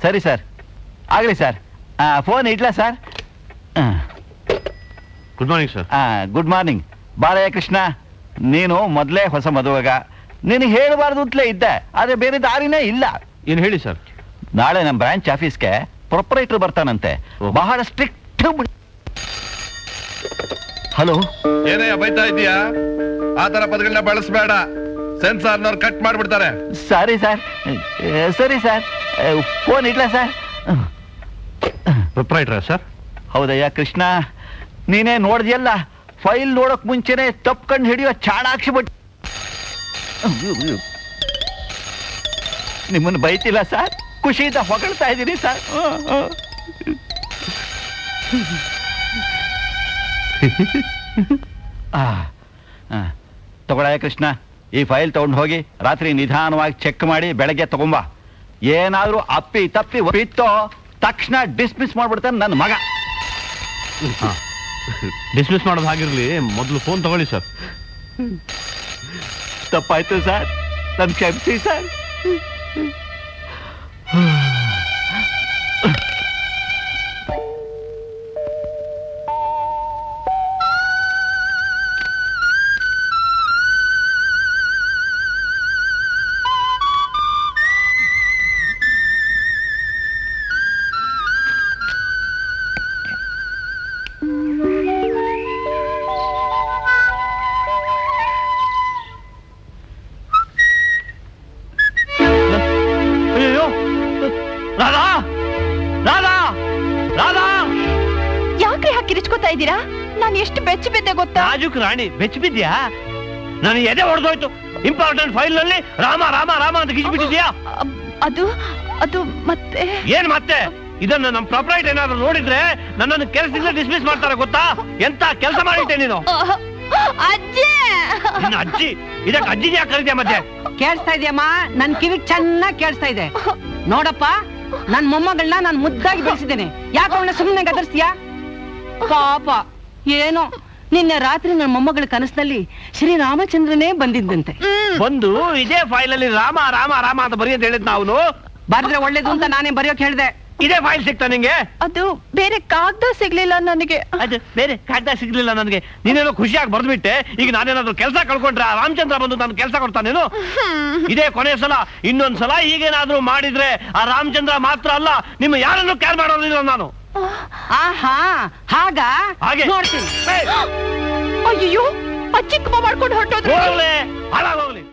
ಸರಿ ಸರ್, ಆಗಲಿ sir. Phone ಇಡ್ಲಾ sir? Good morning sir. Good morning. Balayya Krishna, ನೀನು ಮೊದಲೇ ಹೊಸ ಮದುವಾಗ, ನಿನಗೆ ಹೇಳಬಾರ್ದು ಅಂತಲೇ ಇದ್ದೆ, ಆದರೆ ಬೇರೆ ದಾರಿನೇ ಇಲ್ಲ. ಏನು ಹೇಳಿ ಸರ್? ನಾಳೆ ನಮ್ಮ ಬ್ರಾಂಚ್ ಆಫೀಸ್ಗೆ ಪ್ರೊಪರೇಟರ್ ಬರ್ತಾನಂತೆ, ಬಹಳ ಸ್ಟ್ರಿಕ್ಟ್. ಹಲೋ, ಏನಯ್ಯ ಬೈತಾ ಇದೀಯಾ? ಆ ತರ ಪದಗಳನ್ನ ಬಳಸಬೇಡ, ಸೆನ್ಸಾರ್ನವ್ರು ಕಟ್ ಮಾಡ್ಬಿಡ್ತಾರೆ. Sorry sir. ಸರಿ ಸರ್, ಫೋನ್ ಇಡ್ಲಾ ಸರ್? ಪ್ರೊಪರೈಟರ್ ಸರ್? ಹೌದಯ್ಯ ಕೃಷ್ಣ, ನೀನೇ ನೋಡ್ದಿಯಲ್ಲ, ಫೈಲ್ ನೋಡಕ್ ಮುಂಚೆನೆ ತಪ್ಕೊಂಡು ಹಿಡಿಯೋ ಚಾಣಾಕ್ಷಿ ಬಟ್. ನಿಮ್ಮನ್ನು ಬೈತಿಲ್ಲ ಸರ್, ಖುಷಿಯಿಂದ ಹೊಗಳ್ತಾ ಇದ್ದೀನಿ ಸರ್. ತಗೊಳಯ್ಯ ಕೃಷ್ಣ, ಈ ಫೈಲ್ ತಗೊಂಡು ಹೋಗಿ ರಾತ್ರಿ ನಿಧಾನವಾಗಿ ಚೆಕ್ ಮಾಡಿ ಬೆಳಗ್ಗೆ ತಗೊಂಬ. ಏನಾದ್ರೂ ಅಪ್ಪಿ ತಪ್ಪಿ ಬಿತ್ತೋ ತಕ್ಷಣ ಡಿಸ್ಮಿಸ್ ಮಾಡ್ಬಿಡ್ತಾನೆ ನನ್ನ ಮಗ. ಡಿಸ್ಮಿಸ್ ಮಾಡೋದು ಹಾಗಿರ್ಲಿ, ಮೊದಲು ಫೋನ್ ತಗೊಳ್ಳಿ ಸರ್. ತಪ್ಪಾಯ್ತು ಸರ್, ನನ್ನ ಕ್ಷಮಿಸಿ ಸರ್. ಯಾಕ್ರಿ ಹಾಕಿರಿಚ್ಕೋತಾ ಇದ್ದೀರಾ? ನಾನು ಎಷ್ಟು ಬೆಚ್ಚ ಬಿದ್ದೆ ಗೊತ್ತಾ? ರಾಜುಕ್ ರಾಣಿ ಬೆಚ್ಚ ಬಿದ್ಯಾ? ನಾನು ಎದೆ ಹೊಡೆದೋಯ್ತು. ಇಂಪಾರ್ಟೆಂಟ್ ಫೈಲ್ ನಲ್ಲಿ ರಾಮ ರಾಮ ರಾಮ ಅಂತ ಗಿಜ್ಬಿಟ್ಟಿದ್ಯಾ? ಅದು ಅದು ಮತ್ತೆ ಏನ್ ಮತ್ತೆ? ಇದನ್ನ ನಮ್ಮ ಪ್ರೊಪರೈಟರ್ ಏನಾದ್ರು ನೋಡಿದ್ರೆ ನನ್ನನ್ನು ಕೆಲಸದಿಂದ ಡಿಸ್ಮಿಸ್ ಮಾಡ್ತಾರೆ ಗೊತ್ತಾ? ಎಂತ ಕೆಲಸ ಮಾಡಿಟ್ಟೆ ನೀನು? ಅಜ್ಜಿ, ನಿನ್ನ ಅಜ್ಜಿ? ಇದಕ್ಕೆ ಅಜ್ಜಿನ ಯಾಕೆ ಕರೀತೀಯ ಮತ್ತೆ? ಕೇಳಿಸ್ತಾ ಇದೆಯಮ್ಮ? ನನ್ ಕಿವಿಗ್ ಚೆನ್ನಾಗಿ ಕೇಳಿಸ್ತಾ ಇದೆ. ನೋಡಪ್ಪ, ನನ್ ಮೊಮ್ಮಗಳನ್ನ ನಾನು ಮುದ್ದಾಗಿ ಬೆಳೆಸಿದ್ದೇನೆ, ಯಾಕೆ ಅವಳನ್ನ ಸುಮ್ಮನೆ ಗದರ್ಸ್ತೀಯಾ? ಪಾಪ ಏನೋ ನಿನ್ನೆ ರಾತ್ರಿ ನನ್ನ ಮೊಮ್ಮಗಳ ಕನಸಿನಲ್ಲಿ ಶ್ರೀರಾಮಚಂದ್ರನೇ ಬಂದಿದ್ದಂತೆ. ಬಂದು ಇದೇ ಫೈಲ್ ಅಲ್ಲಿ ರಾಮ ರಾಮ ರಾಮ ಅಂತ ಬರೀ ಅಂತ ಹೇಳಿದ್ ನಾವು. ಬರ್ದ್ರೆ ಒಳ್ಳೇದು ಅಂತ ನಾನೇ ಬರೆಯೋಕ್ ಹೇಳ್ದೆ. ಇದೇ ಫೈಲ್ ಸಿಗ್ತಾ ನಿಂಗೆ? ಅದು ಬೇರೆ ಕಾಗದ ಸಿಗ್ಲಿಲ್ಲ ನನಗೆ. ಅದು ಬೇರೆ ಕಾಗದ ಸಿಗ್ಲಿಲ್ಲ ನನಗೆ. ನೀನೇನೋ ಖುಷಿಯಾಗಿ ಬರ್ದ್ಬಿಟ್ಟೆ. ಈಗ ನಾನೇನಾದ್ರು ಕೆಲಸ ಕಳ್ಕೊಂಡ್ರೆ ಆ ರಾಮಚಂದ್ರ ಬಂದು ನಾನು ಕೆಲಸ ಕೊಡ್ತಾನೇನು? ಇದೇ ಕೊನೆ ಸಲ. ಇನ್ನೊಂದ್ಸಲ ಹೀಗೇನಾದ್ರೂ ಮಾಡಿದ್ರೆ ಆ ರಾಮಚಂದ್ರ ಮಾತ್ರ ಅಲ್ಲ, ನಿಮ್ಮ ಯಾರನ್ನು ಕೇರ್ ಮಾಡೋದಿಲ್ಲ ನಾನು. ಆಹಾ, ಹಾಗ ಹಾಗೆ ನೋಡ್ತೀನಿ. ಅಯ್ಯೋ, ಅಜ್ಜಿ ಕುಮ್ಮ ಮಾಡ್ಕೊಂಡು ಹೊರಟೋದ್ರು. ಹಾಳಾಗೋಗ್ಲಿ.